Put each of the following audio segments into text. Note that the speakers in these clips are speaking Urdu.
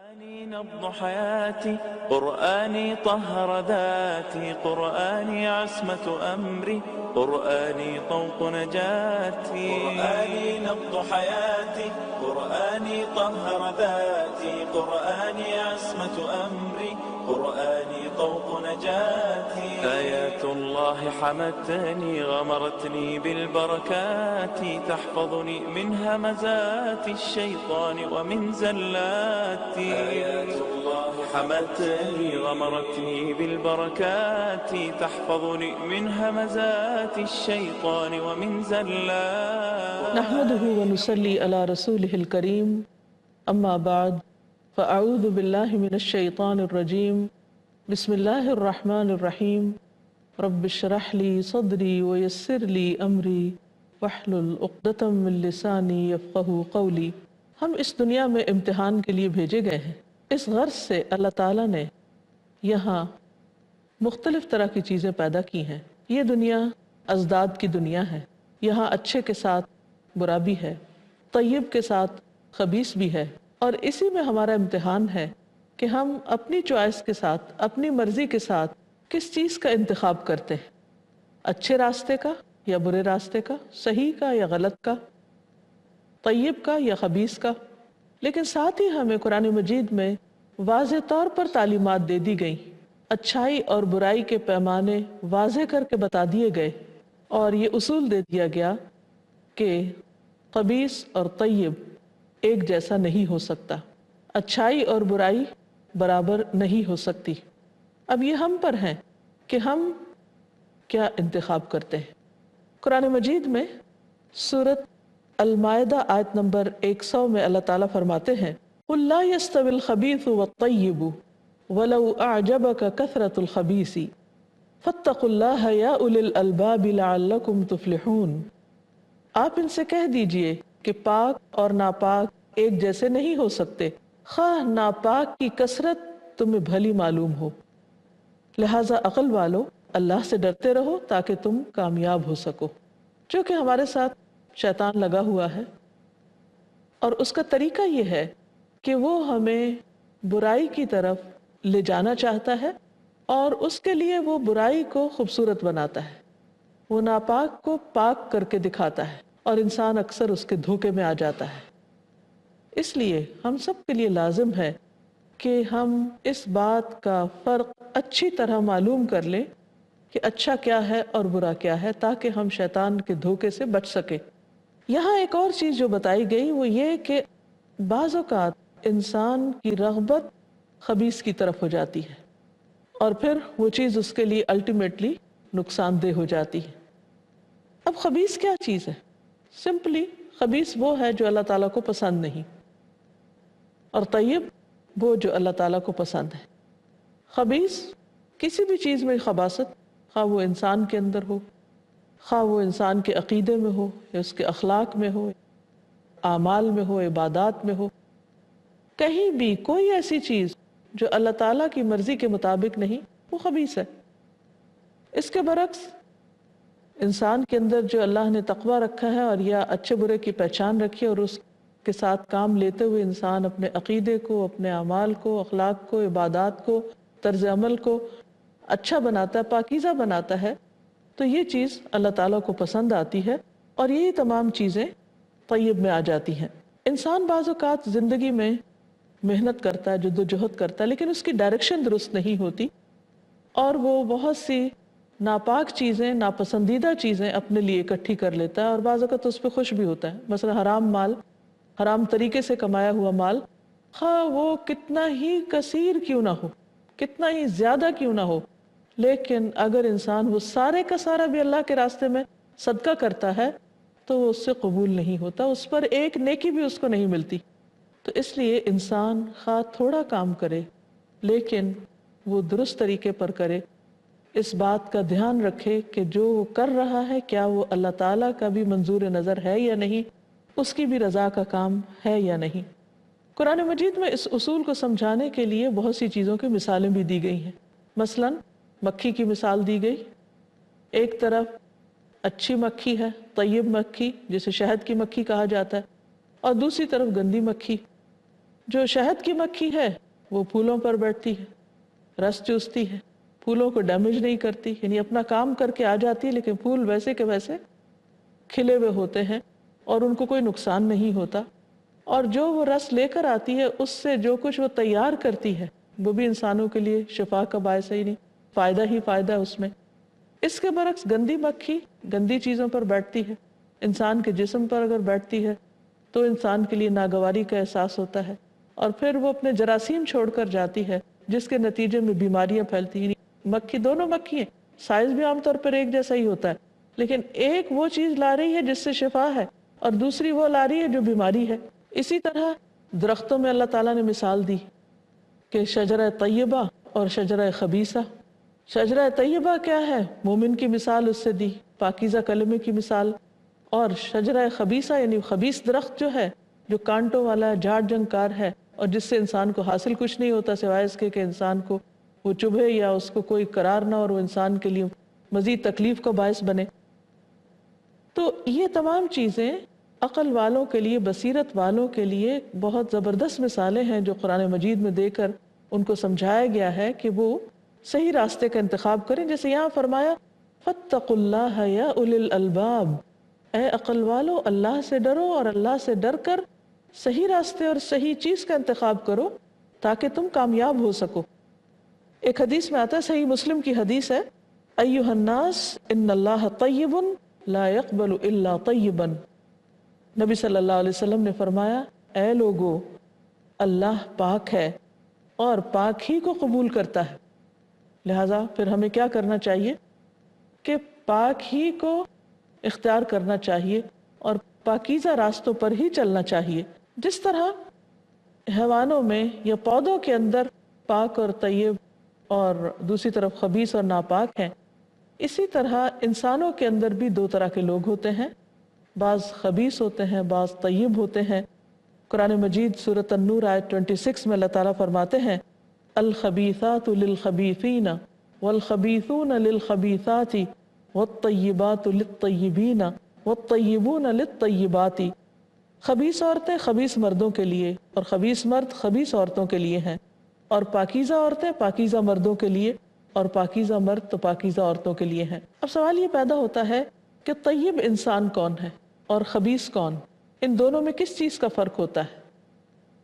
قرآني نبض حياتي، قرآني طهر ذاتي، قرآني عصمة أمري، قرآني طوق نجاتي. قرآني نبض حياتي، قرآني طهر ذاتي، قرآني عصمة أمري، قرآني طوق نجاتي. آيات الله حمتني غمرتني بالبركات، تحفظني من همزات الشيطان ومن زلاتي. آيات الله حمتني غمرتني بالبركات، تحفظني من همزات الشيطان ومن زلاتي. نحمده ونصلي على رسوله الكريم، اما بعد فاعوذ باللہ من الشیطان الرجیم، بسم اللہ الرحمن الرحیم، رب اشرح لی صدری ویسر لی امری واحلل عقدۃ من لسانی یفقہوا قولی۔ ہم اس دنیا میں امتحان کے لیے بھیجے گئے ہیں۔ اس غرض سے اللہ تعالیٰ نے یہاں مختلف طرح کی چیزیں پیدا کی ہیں۔ یہ دنیا ازداد کی دنیا ہے، یہاں اچھے کے ساتھ برا بھی ہے، طیب کے ساتھ خبیث بھی ہے، اور اسی میں ہمارا امتحان ہے کہ ہم اپنی چوائس کے ساتھ، اپنی مرضی کے ساتھ کس چیز کا انتخاب کرتے ہیں، اچھے راستے کا یا برے راستے کا، صحیح کا یا غلط کا، طیب کا یا خبیث کا۔ لیکن ساتھ ہی ہمیں قرآن مجید میں واضح طور پر تعلیمات دے دی گئیں، اچھائی اور برائی کے پیمانے واضح کر کے بتا دیے گئے، اور یہ اصول دے دیا گیا کہ خبیث اور طیب ایک جیسا نہیں ہو سکتا، اچھائی اور برائی برابر نہیں ہو سکتی۔ اب یہ ہم پر ہیں کہ ہم کیا انتخاب کرتے ہیں۔ قرآن مجید میں سورۃ المائدہ آیت نمبر 100 میں اللہ تعالیٰ فرماتے ہیں قُلْ لَا يَسْتَوِي الْخَبِيثُ وَالطَّيِّبُ وَلَوْ أَعْجَبَكَ كَثْرَةُ الْخَبِيثِ فَاتَّقُوا اللَّهَ يَا أُولِي الْأَلْبَابِ لَعَلَّكُمْ تُفْلِحُونَ۔ آپ ان سے کہہ دیجئے کہ پاک اور ناپاک ایک جیسے نہیں ہو سکتے، خواہ ناپاک کی کثرت تمہیں بھلی معلوم ہو، لہٰذا عقل والو اللہ سے ڈرتے رہو تاکہ تم کامیاب ہو سکو۔ جو کہ ہمارے ساتھ شیطان لگا ہوا ہے، اور اس کا طریقہ یہ ہے کہ وہ ہمیں برائی کی طرف لے جانا چاہتا ہے، اور اس کے لیے وہ برائی کو خوبصورت بناتا ہے، وہ ناپاک کو پاک کر کے دکھاتا ہے، اور انسان اکثر اس کے دھوکے میں آ جاتا ہے۔ اس لیے ہم سب کے لیے لازم ہے کہ ہم اس بات کا فرق اچھی طرح معلوم کر لیں کہ اچھا کیا ہے اور برا کیا ہے، تاکہ ہم شیطان کے دھوکے سے بچ سکیں۔ یہاں ایک اور چیز جو بتائی گئی وہ یہ کہ بعض اوقات انسان کی رغبت خبیث کی طرف ہو جاتی ہے، اور پھر وہ چیز اس کے لیے الٹیمیٹلی نقصان دہ ہو جاتی ہے۔ اب خبیث کیا چیز ہے؟ سمپلی خبیث وہ ہے جو اللہ تعالیٰ کو پسند نہیں، اور طیب وہ جو اللہ تعالیٰ کو پسند ہے۔ خبیث کسی بھی چیز میں خباثت، خواہ وہ انسان کے اندر ہو، خواہ وہ انسان کے عقیدے میں ہو، یا اس کے اخلاق میں ہو، اعمال میں ہو، عبادات میں ہو، کہیں بھی کوئی ایسی چیز جو اللہ تعالیٰ کی مرضی کے مطابق نہیں، وہ خبیث ہے۔ اس کے برعکس انسان کے اندر جو اللہ نے تقویٰ رکھا ہے، اور یا اچھے برے کی پہچان رکھی ہے، اور اس کے ساتھ کام لیتے ہوئے انسان اپنے عقیدے کو، اپنے اعمال کو، اخلاق کو، عبادات کو، طرز عمل کو اچھا بناتا ہے، پاکیزہ بناتا ہے، تو یہ چیز اللہ تعالیٰ کو پسند آتی ہے، اور یہی تمام چیزیں طیب میں آ جاتی ہیں۔ انسان بعض اوقات زندگی میں محنت کرتا ہے، جدوجہد کرتا ہے، لیکن اس کی ڈائریکشن درست نہیں ہوتی، اور وہ بہت سی ناپاک چیزیں، ناپسندیدہ چیزیں اپنے لیے اکٹھی کر لیتا ہے، اور بعض اوقات اس پہ خوش بھی ہوتا ہے۔ مثلا حرام مال، حرام طریقے سے کمایا ہوا مال، خواہ وہ کتنا ہی کثیر کیوں نہ ہو، کتنا ہی زیادہ کیوں نہ ہو، لیکن اگر انسان وہ سارے کا سارا بھی اللہ کے راستے میں صدقہ کرتا ہے تو وہ اس سے قبول نہیں ہوتا، اس پر ایک نیکی بھی اس کو نہیں ملتی۔ تو اس لیے انسان خواہ تھوڑا کام کرے لیکن وہ درست طریقے پر کرے، اس بات کا دھیان رکھے کہ جو وہ کر رہا ہے کیا وہ اللہ تعالیٰ کا بھی منظور نظر ہے یا نہیں، اس کی بھی رضا کا کام ہے یا نہیں۔ قرآن مجید میں اس اصول کو سمجھانے کے لیے بہت سی چیزوں کی مثالیں بھی دی گئی ہیں۔ مثلاً مکھی کی مثال دی گئی، ایک طرف اچھی مکھی ہے، طیب مکھی جسے شہد کی مکھی کہا جاتا ہے، اور دوسری طرف گندی مکھی۔ جو شہد کی مکھی ہے وہ پھولوں پر بیٹھتی ہے، رس چوستی ہے، پھولوں کو ڈیمیج نہیں کرتی، یعنی اپنا کام کر کے آ جاتی ہے، لیکن پھول ویسے کے ویسے کھلے ہوئے ہوتے ہیں اور ان کو کوئی نقصان نہیں ہوتا. اور جو وہ رس لے کر آتی ہے اس سے جو کچھ وہ تیار کرتی ہے وہ بھی انسانوں کے لیے شفا کا باعث ہی نہیں، فائدہ ہی فائدہ ہے اس میں. اس کے برعکس گندی مکھی گندی چیزوں پر بیٹھتی ہے، انسان کے جسم پر اگر بیٹھتی ہے تو انسان کے لیے ناگواری کا احساس ہوتا ہے، اور پھر وہ اپنے جراثیم چھوڑ کر جاتی ہے جس کے نتیجے میں بیماریاں پھیلتی ہیں. مکھی دونوں مکھی ہیں، سائز بھی عام طور پر ایک جیسا ہی ہوتا ہے، لیکن ایک وہ چیز لا رہی ہے جس سے شفا ہے اور دوسری وہ لا رہی ہے جو بیماری ہے. اسی طرح درختوں میں اللہ تعالیٰ نے مثال دی کہ شجرہ طیبہ اور شجرہ خبیثہ. شجرہ طیبہ کیا ہے؟ مومن کی مثال اس سے دی، پاکیزہ کلمے کی مثال. اور شجرہ خبیثہ یعنی خبیث درخت جو ہے، جو کانٹوں والا جھاڑ جھنکار ہے اور جس سے انسان کو حاصل کچھ نہیں ہوتا سوائے اس کے کہ انسان کو وہ چبھے یا اس کو کوئی قرار نہ اور وہ انسان کے لیے مزید تکلیف کا باعث بنے. تو یہ تمام چیزیں عقل والوں کے لیے، بصیرت والوں کے لیے بہت زبردست مثالیں ہیں جو قرآن مجید میں دے کر ان کو سمجھایا گیا ہے کہ وہ صحیح راستے کا انتخاب کریں. جیسے یہاں فرمایا فاتقوا اللہ یا اولی الالباب، اے عقل والو اللہ سے ڈرو اور اللہ سے ڈر کر صحیح راستے اور صحیح چیز کا انتخاب کرو تاکہ تم کامیاب ہو سکو. ایک حدیث میں آتا ہے، صحیح مسلم کی حدیث ہے، ایھا الناس ان اللہ طیب لا يقبل الا طیبا. نبی صلی اللہ علیہ وسلم نے فرمایا، اے لوگو اللہ پاک ہے اور پاک ہی کو قبول کرتا ہے. لہذا پھر ہمیں کیا کرنا چاہیے کہ پاک ہی کو اختیار کرنا چاہیے اور پاکیزہ راستوں پر ہی چلنا چاہیے. جس طرح حیوانوں میں یا پودوں کے اندر پاک اور طیب اور دوسری طرف خبیث اور ناپاک ہیں، اسی طرح انسانوں کے اندر بھی دو طرح کے لوگ ہوتے ہیں، بعض خبیث ہوتے ہیں، بعض طیب ہوتے ہیں. قرآن مجید سورۃ النور آیت 26 میں اللہ تعالیٰ فرماتے ہیں، الخبیثات للخبیثین والخبیثون للخبیثات والطیبات للطیبین والطیبون للطیبات. خبیث عورتیں خبیث مردوں کے لیے اور خبیث مرد خبیث عورتوں کے لیے ہیں، اور پاکیزہ عورتیں پاکیزہ مردوں کے لیے اور پاکیزہ مرد تو پاکیزہ عورتوں کے لیے ہیں. اب سوال یہ پیدا ہوتا ہے کہ طیب انسان کون ہے اور خبیث کون؟ ان دونوں میں کس چیز کا فرق ہوتا ہے؟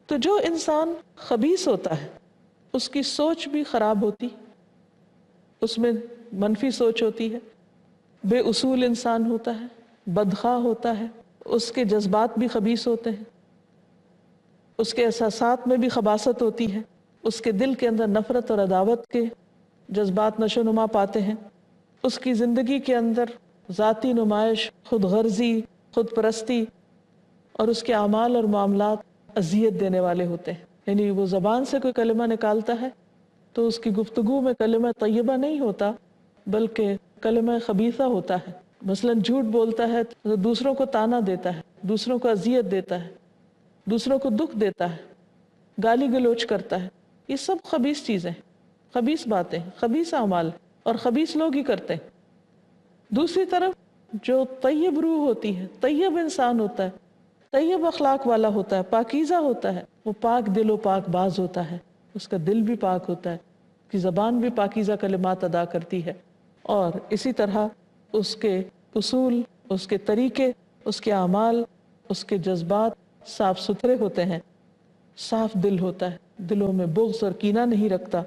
تو جو انسان خبیث ہوتا ہے اس کی سوچ بھی خراب ہوتی، اس میں منفی سوچ ہوتی ہے، بے اصول انسان ہوتا ہے، بدخواہ ہوتا ہے، اس کے جذبات بھی خبیث ہوتے ہیں، اس کے احساسات میں بھی خباثت ہوتی ہے، اس کے دل کے اندر نفرت اور عداوت کے جذبات نشو و نما پاتے ہیں، اس کی زندگی کے اندر ذاتی نمائش، خود غرضی، خود پرستی اور اس کے اعمال اور معاملات اذیت دینے والے ہوتے ہیں. یعنی وہ زبان سے کوئی کلمہ نکالتا ہے تو اس کی گفتگو میں کلمہ طیبہ نہیں ہوتا بلکہ کلمہ خبیثہ ہوتا ہے. مثلا جھوٹ بولتا ہے تو دوسروں کو تانا دیتا ہے، دوسروں کو اذیت دیتا ہے، دوسروں کو دکھ دیتا ہے، گالی گلوچ کرتا ہے. یہ سب خبیث چیزیں، خبیث باتیں، خبیث اعمال اور خبیث لوگ ہی کرتے ہیں. دوسری طرف جو طیب روح ہوتی ہے، طیب انسان ہوتا ہے، طیب اخلاق والا ہوتا ہے، پاکیزہ ہوتا ہے، وہ پاک دل و پاک باز ہوتا ہے، اس کا دل بھی پاک ہوتا ہے، اس کی زبان بھی پاکیزہ کلمات ادا کرتی ہے، اور اسی طرح اس کے اصول، اس کے طریقے، اس کے اعمال، اس کے جذبات صاف ستھرے ہوتے ہیں، صاف دل ہوتا ہے، دلوں میں بغض اور کینہ نہیں رکھتا،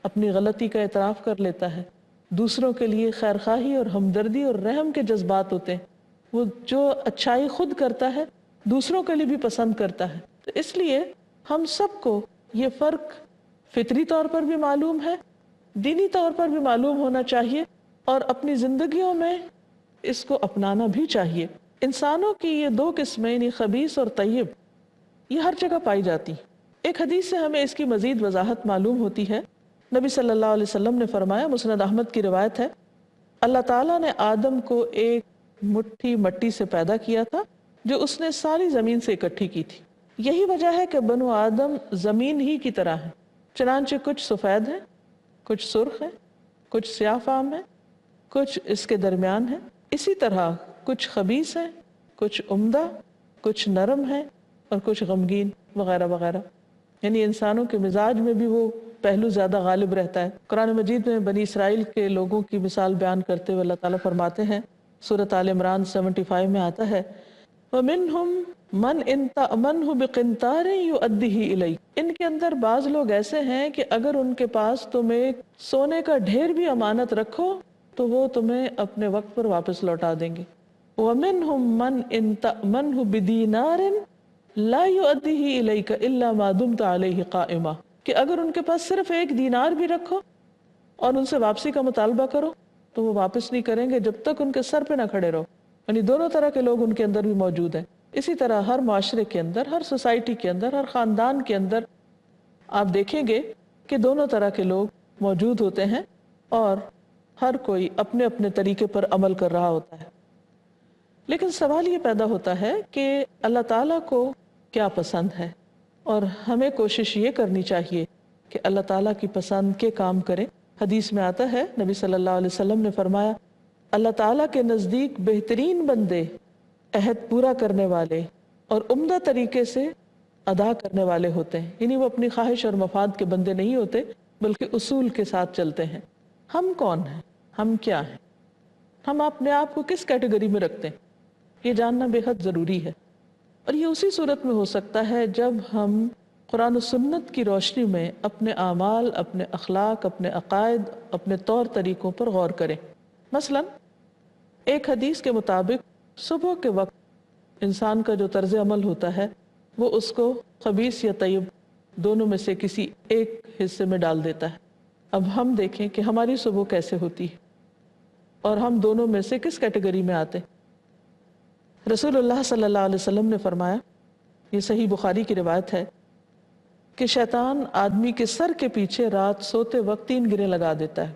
اپنی غلطی کا اعتراف کر لیتا ہے، دوسروں کے لیے خیرخواہی اور ہمدردی اور رحم کے جذبات ہوتے ہیں. وہ جو اچھائی خود کرتا ہے دوسروں کے لیے بھی پسند کرتا ہے. تو اس لیے ہم سب کو یہ فرق فطری طور پر بھی معلوم ہے، دینی طور پر بھی معلوم ہونا چاہیے، اور اپنی زندگیوں میں اس کو اپنانا بھی چاہیے. انسانوں کی یہ دو قسمیں یعنی خبیث اور طیب یہ ہر جگہ پائی جاتی. ایک حدیث سے ہمیں اس کی مزید وضاحت معلوم ہوتی ہے. نبی صلی اللہ علیہ وسلم نے فرمایا، مسند احمد کی روایت ہے، اللہ تعالیٰ نے آدم کو ایک مٹھی مٹی سے پیدا کیا تھا جو اس نے ساری زمین سے اکٹھی کی تھی. یہی وجہ ہے کہ بنو آدم زمین ہی کی طرح ہیں، چنانچہ کچھ سفید ہیں، کچھ سرخ ہیں، کچھ سیاہ فام ہیں، کچھ اس کے درمیان ہیں. اسی طرح کچھ خبیث ہیں، کچھ عمدہ، کچھ نرم ہیں اور کچھ غمگین وغیرہ وغیرہ. یعنی انسانوں کے مزاج میں بھی وہ پہلو زیادہ غالب رہتا ہے۔ قرآن مجید میں بنی اسرائیل کے لوگوں کی مثال بیان کرتے ہوئے اللہ تعالیٰ فرماتے ہیں، سورۃ آل عمران 75 میں آتا ہے، وَمِنْهُمْ مَنْ إِنْ تَأْمَنْهُ بِقِنْطَارٍ يُؤَدِّهِ إِلَيْكَ، ان کے اندر بعض لوگ ایسے ہیں کہ اگر ان کے پاس تم ایک سونے کا ڈھیر بھی امانت رکھو تو وہ تمہیں اپنے وقت پر واپس لوٹا دیں گے۔ وَمِنْهُمْ مَنْ إِنْ تَأْمَنْهُ بِدِینَارٍ لَا يُؤَدِّهِ إِلَيْكَ إِلَّا مَا دُمْتَ عَلَيْهِ قَائِمًا، کہ اگر ان کے پاس صرف ایک دینار بھی رکھو اور ان سے واپسی کا مطالبہ کرو تو وہ واپس نہیں کریں گے جب تک ان کے سر پہ نہ کھڑے رہو۔ یعنی دونوں طرح کے لوگ ان کے اندر بھی موجود ہیں۔ اسی طرح ہر معاشرے کے اندر، ہر سوسائٹی کے اندر، ہر خاندان کے اندر آپ دیکھیں گے کہ دونوں طرح کے لوگ موجود ہوتے ہیں اور ہر کوئی اپنے اپنے طریقے پر عمل کر رہا ہوتا ہے۔ لیکن سوال یہ پیدا ہوتا ہے کہ اللہ تعالیٰ کو کیا پسند ہے، اور ہمیں کوشش یہ کرنی چاہیے کہ اللہ تعالیٰ کی پسند کے کام کریں۔ حدیث میں آتا ہے، نبی صلی اللہ علیہ وسلم نے فرمایا، اللہ تعالیٰ کے نزدیک بہترین بندے عہد پورا کرنے والے اور عمدہ طریقے سے ادا کرنے والے ہوتے ہیں۔ یعنی وہ اپنی خواہش اور مفاد کے بندے نہیں ہوتے بلکہ اصول کے ساتھ چلتے ہیں۔ ہم کون ہیں؟ ہم کیا ہیں؟ ہم اپنے آپ کو کس کیٹیگری میں رکھتے ہیں؟ یہ جاننا بے حد ضروری ہے، اور یہ اسی صورت میں ہو سکتا ہے جب ہم قرآن و سنت کی روشنی میں اپنے اعمال، اپنے اخلاق، اپنے عقائد، اپنے طور طریقوں پر غور کریں۔ مثلا ایک حدیث کے مطابق صبح کے وقت انسان کا جو طرز عمل ہوتا ہے وہ اس کو خبیث یا طیب دونوں میں سے کسی ایک حصے میں ڈال دیتا ہے۔ اب ہم دیکھیں کہ ہماری صبح کیسے ہوتی ہے اور ہم دونوں میں سے کس کیٹیگری میں آتے ہیں۔ رسول اللہ صلی اللہ علیہ وسلم نے فرمایا، یہ صحیح بخاری کی روایت ہے، کہ شیطان آدمی کے سر کے پیچھے رات سوتے وقت 3 گریں لگا دیتا ہے،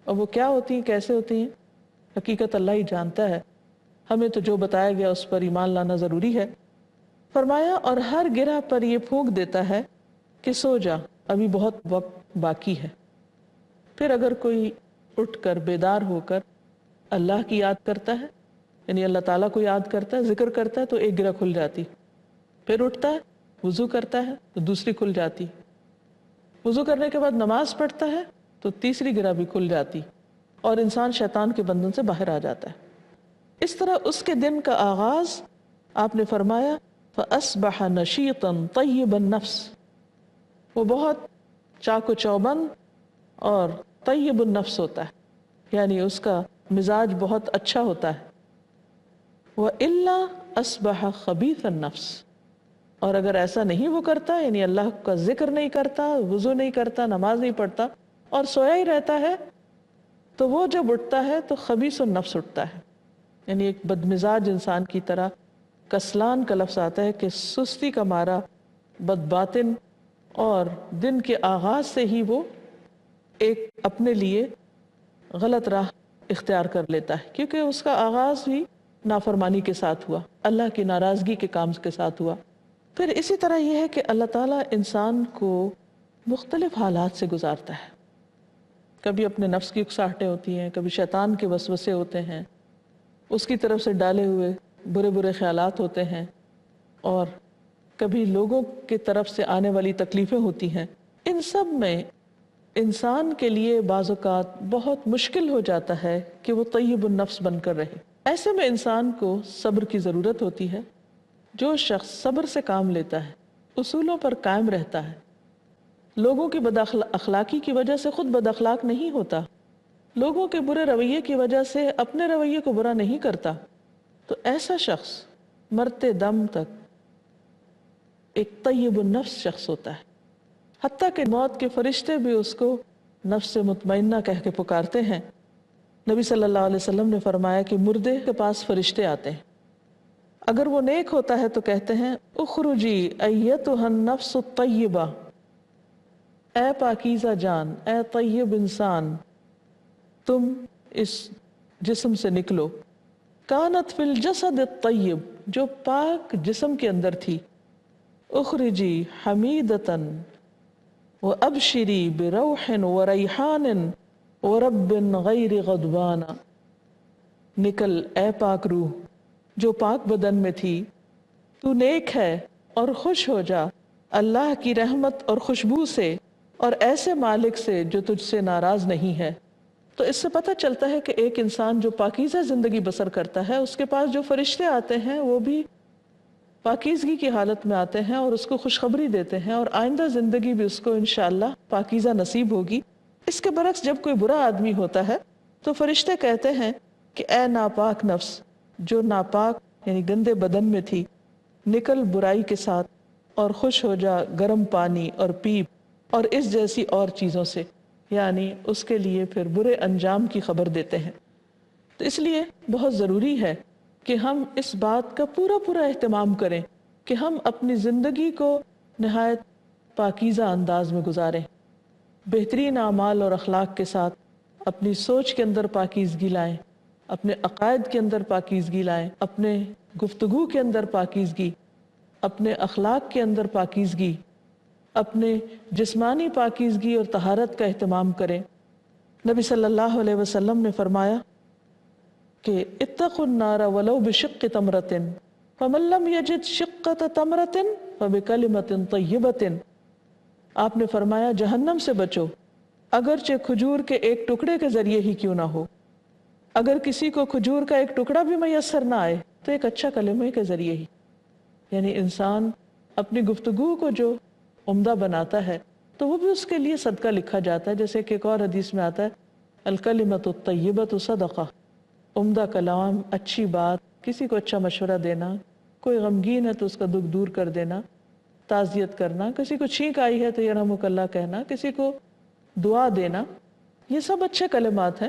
اور وہ کیا ہوتی ہیں، کیسے ہوتی ہیں، حقیقت اللہ ہی جانتا ہے، ہمیں تو جو بتایا گیا اس پر ایمان لانا ضروری ہے۔ فرمایا، اور ہر گرہ پر یہ پھونک دیتا ہے کہ سو جا، ابھی بہت وقت باقی ہے۔ پھر اگر کوئی اٹھ کر بیدار ہو کر اللہ کی یاد کرتا ہے، یعنی اللہ تعالیٰ کو یاد کرتا ہے، ذکر کرتا ہے، تو ایک گرہ کھل جاتی، پھر اٹھتا ہے، وضو کرتا ہے تو دوسری کھل جاتی، وضو کرنے کے بعد نماز پڑھتا ہے تو تیسری گرہ بھی کھل جاتی، اور انسان شیطان کے بندھن سے باہر آ جاتا ہے۔ اس طرح اس کے دن کا آغاز آپ نے فرمایا فَأَصْبَحَ نَشِيطًا طَيِّبَ النَّفْسِ، وہ بہت چاق و چوبند اور طیب النفس ہوتا ہے، یعنی اس کا مزاج بہت اچھا ہوتا ہے۔ وَإِلَّا أَصْبَحَ خَبِيثَ النَّفْسِ، اور اگر ایسا نہیں وہ کرتا، یعنی اللہ کا ذکر نہیں کرتا، وضو نہیں کرتا، نماز نہیں پڑھتا اور سویا ہی رہتا ہے، تو وہ جب اٹھتا ہے تو خبیث النفس اٹھتا ہے، یعنی ایک بدمزاج انسان کی طرح۔ کسلان کا لفظ آتا ہے کہ سستی کا مارا، بد باطن، اور دن کے آغاز سے ہی وہ ایک اپنے لیے غلط راہ اختیار کر لیتا ہے، کیونکہ اس کا آغاز بھی نافرمانی کے ساتھ ہوا، اللہ کی ناراضگی کے کام کے ساتھ ہوا۔ پھر اسی طرح یہ ہے کہ اللہ تعالیٰ انسان کو مختلف حالات سے گزارتا ہے، کبھی اپنے نفس کی اکساہٹیں ہوتی ہیں، کبھی شیطان کے وسوسے ہوتے ہیں، اس کی طرف سے ڈالے ہوئے برے برے خیالات ہوتے ہیں، اور کبھی لوگوں کی طرف سے آنے والی تکلیفیں ہوتی ہیں۔ ان سب میں انسان کے لیے بعض اوقات بہت مشکل ہو جاتا ہے کہ وہ طیب النفس بن کر رہے۔ ایسے میں انسان کو صبر کی ضرورت ہوتی ہے۔ جو شخص صبر سے کام لیتا ہے، اصولوں پر قائم رہتا ہے، لوگوں کی بد اخلاقی کی وجہ سے خود بد اخلاق نہیں ہوتا، لوگوں کے برے رویے کی وجہ سے اپنے رویے کو برا نہیں کرتا، تو ایسا شخص مرتے دم تک ایک طیب النفس شخص ہوتا ہے، حتیٰ کہ موت کے فرشتے بھی اس کو نفس مطمئنہ کہہ کے پکارتے ہیں۔ نبی صلی اللہ علیہ وسلم نے فرمایا کہ مردے کے پاس فرشتے آتے ہیں، اگر وہ نیک ہوتا ہے تو کہتے ہیں اخرجی ایتها النفس الطیبہ، اے پاکیزہ جان، اے طیب انسان، تم اس جسم سے نکلو۔ کانت فی الجسد الطیب، جو پاک جسم کے اندر تھی، اخرجی حمیدتا وابشری بروح وریحان ورب غیر غضبان، نکل اے پاک روح جو پاک بدن میں تھی، تو نیک ہے اور خوش ہو جا اللہ کی رحمت اور خوشبو سے اور ایسے مالک سے جو تجھ سے ناراض نہیں ہے۔ تو اس سے پتہ چلتا ہے کہ ایک انسان جو پاکیزہ زندگی بسر کرتا ہے، اس کے پاس جو فرشتے آتے ہیں وہ بھی پاکیزگی کی حالت میں آتے ہیں اور اس کو خوشخبری دیتے ہیں، اور آئندہ زندگی بھی اس کو انشاءاللہ پاکیزہ نصیب ہوگی۔ اس کے برعکس جب کوئی برا آدمی ہوتا ہے تو فرشتے کہتے ہیں کہ اے ناپاک نفس، جو ناپاک یعنی گندے بدن میں تھی، نکل برائی کے ساتھ اور خوش ہو جا گرم پانی اور پیپ اور اس جیسی اور چیزوں سے، یعنی اس کے لیے پھر برے انجام کی خبر دیتے ہیں۔ تو اس لیے بہت ضروری ہے کہ ہم اس بات کا پورا اہتمام کریں کہ ہم اپنی زندگی کو نہایت پاکیزہ انداز میں گزاریں، بہترین اعمال اور اخلاق کے ساتھ اپنی سوچ کے اندر پاکیزگی لائیں، اپنے عقائد کے اندر پاکیزگی لائیں، اپنے گفتگو کے اندر پاکیزگی، اپنے اخلاق کے اندر پاکیزگی، اپنے جسمانی پاکیزگی اور طہارت کا اہتمام کریں۔ نبی صلی اللہ علیہ وسلم نے فرمایا کہ اتقوا النار ولو بشق تمرۃ فمن لم یجد شقۃ تمرۃ فبکلمۃ طیبۃ۔ آپ نے فرمایا جہنم سے بچو اگرچہ کھجور کے ایک ٹکڑے کے ذریعے ہی کیوں نہ ہو۔ اگر کسی کو کھجور کا ایک ٹکڑا بھی میسر نہ آئے تو ایک اچھا کلمے کے ذریعے ہی، یعنی انسان اپنی گفتگو کو جو عمدہ بناتا ہے تو وہ بھی اس کے لیے صدقہ لکھا جاتا ہے، جیسے کہ ایک اور حدیث میں آتا ہے الکلمۃ الطیبۃ صدقہ، عمدہ کلام، اچھی بات، کسی کو اچھا مشورہ دینا، کوئی غمگین ہے تو اس کا دکھ دور کر دینا، تعزیت کرنا، کسی کو چھینک آئی ہے تو یرحمک اللہ کہنا، کسی کو دعا دینا، یہ سب اچھے کلمات ہیں،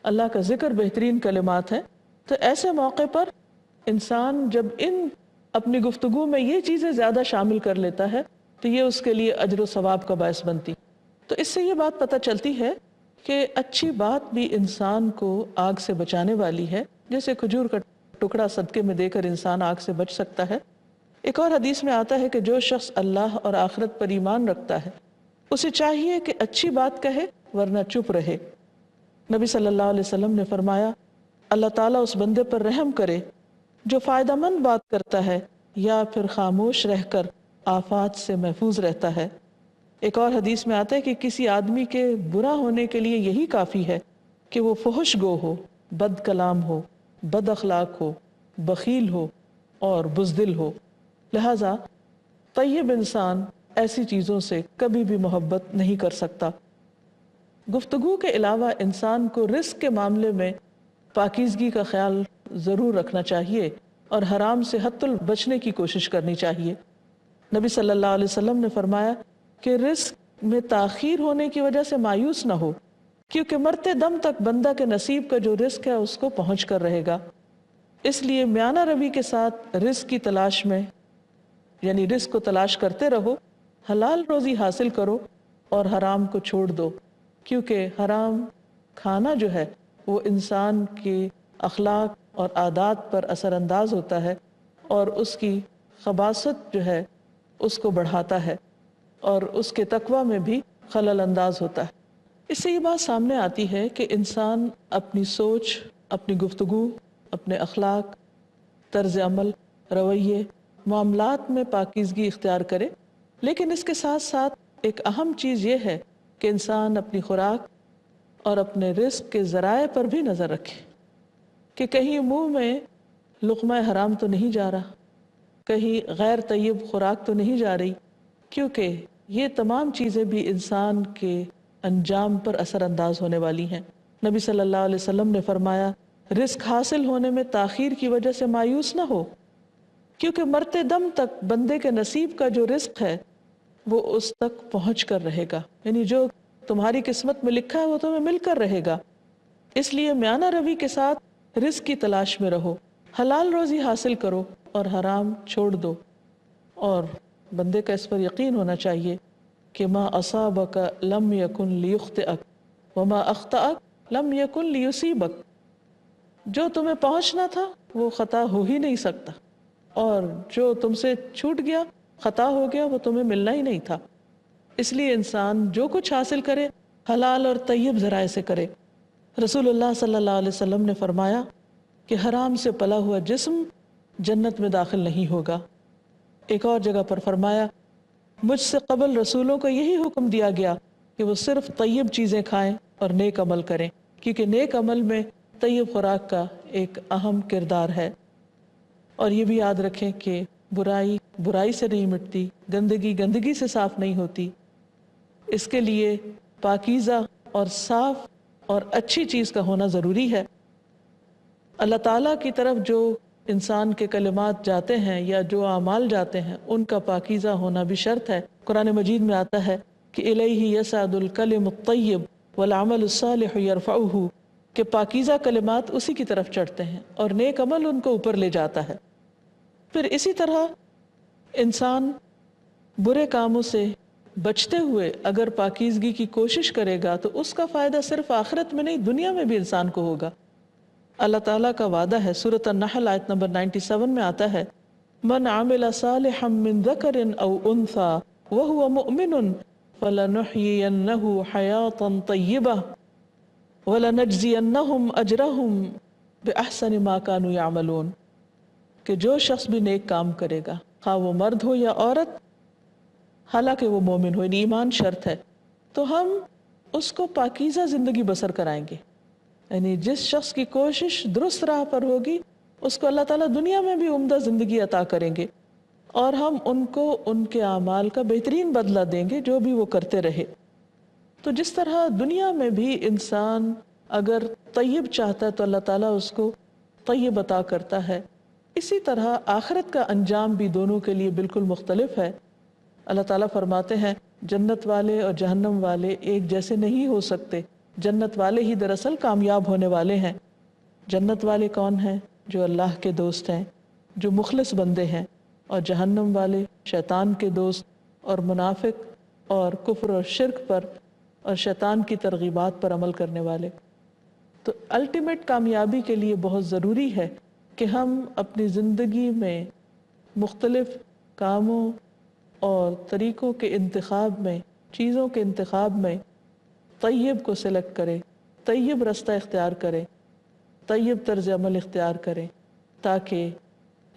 اللہ کا ذکر بہترین کلمات ہیں۔ تو ایسے موقع پر انسان جب ان اپنی گفتگو میں یہ چیزیں زیادہ شامل کر لیتا ہے تو یہ اس کے لیے اجر و ثواب کا باعث بنتی۔ تو اس سے یہ بات پتہ چلتی ہے کہ اچھی بات بھی انسان کو آگ سے بچانے والی ہے، جیسے کھجور کا ٹکڑا صدقے میں دے کر انسان آگ سے بچ سکتا ہے۔ ایک اور حدیث میں آتا ہے کہ جو شخص اللہ اور آخرت پر ایمان رکھتا ہے اسے چاہیے کہ اچھی بات کہے ورنہ چپ رہے۔ نبی صلی اللہ علیہ وسلم نے فرمایا اللہ تعالیٰ اس بندے پر رحم کرے جو فائدہ مند بات کرتا ہے یا پھر خاموش رہ کر آفات سے محفوظ رہتا ہے۔ ایک اور حدیث میں آتا ہے کہ کسی آدمی کے برا ہونے کے لیے یہی کافی ہے کہ وہ فحش گو ہو، بد کلام ہو، بد اخلاق ہو، بخیل ہو اور بزدل ہو۔ لہذا طیب انسان ایسی چیزوں سے کبھی بھی محبت نہیں کر سکتا۔ گفتگو کے علاوہ انسان کو رزق کے معاملے میں پاکیزگی کا خیال ضرور رکھنا چاہیے اور حرام سے حتی بچنے کی کوشش کرنی چاہیے۔ نبی صلی اللہ علیہ وسلم نے فرمایا کہ رزق میں تاخیر ہونے کی وجہ سے مایوس نہ ہو، کیونکہ مرتے دم تک بندہ کے نصیب کا جو رزق ہے اس کو پہنچ کر رہے گا۔ اس لیے میانہ روی کے ساتھ رزق کی تلاش میں، یعنی رزق کو تلاش کرتے رہو، حلال روزی حاصل کرو اور حرام کو چھوڑ دو، کیونکہ حرام کھانا جو ہے وہ انسان کے اخلاق اور عادات پر اثر انداز ہوتا ہے اور اس کی خباثت جو ہے اس کو بڑھاتا ہے اور اس کے تقوی میں بھی خلل انداز ہوتا ہے۔ اس سے یہ بات سامنے آتی ہے کہ انسان اپنی سوچ، اپنی گفتگو، اپنے اخلاق، طرز عمل، رویے، معاملات میں پاکیزگی اختیار کرے، لیکن اس کے ساتھ ساتھ ایک اہم چیز یہ ہے کہ انسان اپنی خوراک اور اپنے رزق کے ذرائع پر بھی نظر رکھے کہ کہیں منہ میں لقمہ حرام تو نہیں جا رہا، کہیں غیر طیب خوراک تو نہیں جا رہی، کیونکہ یہ تمام چیزیں بھی انسان کے انجام پر اثر انداز ہونے والی ہیں۔ نبی صلی اللہ علیہ وسلم نے فرمایا رزق حاصل ہونے میں تاخیر کی وجہ سے مایوس نہ ہو، کیونکہ مرتے دم تک بندے کے نصیب کا جو رزق ہے وہ اس تک پہنچ کر رہے گا، یعنی جو تمہاری قسمت میں لکھا ہے وہ تمہیں مل کر رہے گا۔ اس لیے میانہ روی کے ساتھ رزق کی تلاش میں رہو، حلال روزی حاصل کرو اور حرام چھوڑ دو، اور بندے کا اس پر یقین ہونا چاہیے کہ ما اصابک لم یکن لیخطئک وما اخطأک لم یکن لیصیبک، جو تمہیں پہنچنا تھا وہ خطا ہو ہی نہیں سکتا، اور جو تم سے چھوٹ گیا، خطا ہو گیا، وہ تمہیں ملنا ہی نہیں تھا۔ اس لیے انسان جو کچھ حاصل کرے حلال اور طیب ذرائع سے کرے۔ رسول اللہ صلی اللہ علیہ وسلم نے فرمایا کہ حرام سے پلا ہوا جسم جنت میں داخل نہیں ہوگا۔ ایک اور جگہ پر فرمایا مجھ سے قبل رسولوں کو یہی حکم دیا گیا کہ وہ صرف طیب چیزیں کھائیں اور نیک عمل کریں، کیونکہ نیک عمل میں طیب خوراک کا ایک اہم کردار ہے۔ اور یہ بھی یاد رکھیں کہ برائی برائی سے نہیں مٹتی، گندگی گندگی سے صاف نہیں ہوتی، اس کے لیے پاکیزہ اور صاف اور اچھی چیز کا ہونا ضروری ہے۔ اللہ تعالیٰ کی طرف جو انسان کے کلمات جاتے ہیں یا جو اعمال جاتے ہیں ان کا پاکیزہ ہونا بھی شرط ہے۔ قرآن مجید میں آتا ہے کہ الیہ یصعد الکلم الطیب والعمل الصالح یرفعہ، کہ پاکیزہ کلمات اسی کی طرف چڑھتے ہیں اور نیک عمل ان کو اوپر لے جاتا ہے۔ پھر اسی طرح انسان برے کاموں سے بچتے ہوئے اگر پاکیزگی کی کوشش کرے گا تو اس کا فائدہ صرف آخرت میں نہیں، دنیا میں بھی انسان کو ہوگا۔ اللہ تعالیٰ کا وعدہ ہے، سورۃ النحل آیت نمبر 97 میں آتا ہے، من عمل صالحا من ذکر او انثی وهو مؤمن فلنحیینہ حیاتا طیبہ وَلَنَجْزِيَنَّهُمْ أَجْرَهُمْ بِأَحْسَنِ مَا كَانُوا يَعْمَلُونَ، کہ جو شخص بھی نیک کام کرے گا، خواہ وہ مرد ہو یا عورت، حالانکہ وہ مومن ہو، یعنی ایمان شرط ہے، تو ہم اس کو پاکیزہ زندگی بسر کرائیں گے۔ یعنی جس شخص کی کوشش درست راہ پر ہوگی اس کو اللہ تعالیٰ دنیا میں بھی عمدہ زندگی عطا کریں گے، اور ہم ان کو ان کے اعمال کا بہترین بدلہ دیں گے جو بھی وہ کرتے رہے۔ تو جس طرح دنیا میں بھی انسان اگر طیب چاہتا ہے تو اللہ تعالیٰ اس کو طیب عطا کرتا ہے، اسی طرح آخرت کا انجام بھی دونوں کے لیے بالکل مختلف ہے۔ اللہ تعالیٰ فرماتے ہیں جنت والے اور جہنم والے ایک جیسے نہیں ہو سکتے، جنت والے ہی دراصل کامیاب ہونے والے ہیں۔ جنت والے کون ہیں؟ جو اللہ کے دوست ہیں، جو مخلص بندے ہیں، اور جہنم والے شیطان کے دوست اور منافق اور کفر اور شرک پر اور شیطان کی ترغیبات پر عمل کرنے والے۔ تو الٹیمیٹ کامیابی کے لیے بہت ضروری ہے کہ ہم اپنی زندگی میں مختلف کاموں اور طریقوں کے انتخاب میں، چیزوں کے انتخاب میں طیب کو سلیکٹ کریں، طیب رستہ اختیار کریں، طیب طرز عمل اختیار کریں، تاکہ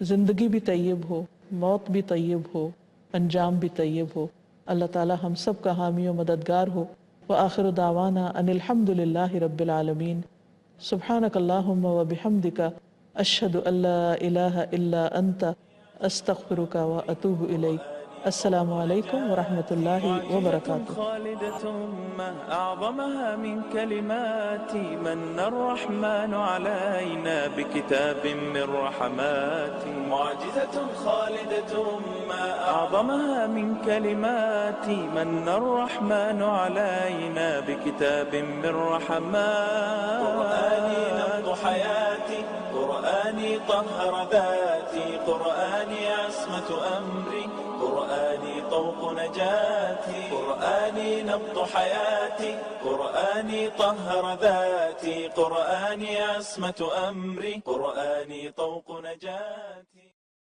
زندگی بھی طیب ہو، موت بھی طیب ہو، انجام بھی طیب ہو۔ اللہ تعالی ہم سب کا حامی و مددگار ہو۔ وآخر دعوانا ان الحمد للہ رب العالمین۔ سبحانک اللہم وبحمدک، اشہد ان لا الہ الا انت، استغفرک واتوب الیک۔ السلام علیکم ورحمۃ اللہ وبرکاتہ۔ خالدة ما أعظمها من كلمات من الرحمن علينا بكتاب من رحمات، معجزة خالدة ما أعظمها من كلمات من الرحمن علينا بكتاب من رحمات، قرآني نبض حياتي، قرآني طهر ذاتي، قرآني عصمة أمري، قرآني طوق نجاتي، قرآني نبض حياتي، قرآني طهر ذاتي، قرآني عصمة أمري، قرآني طوق نجاتي۔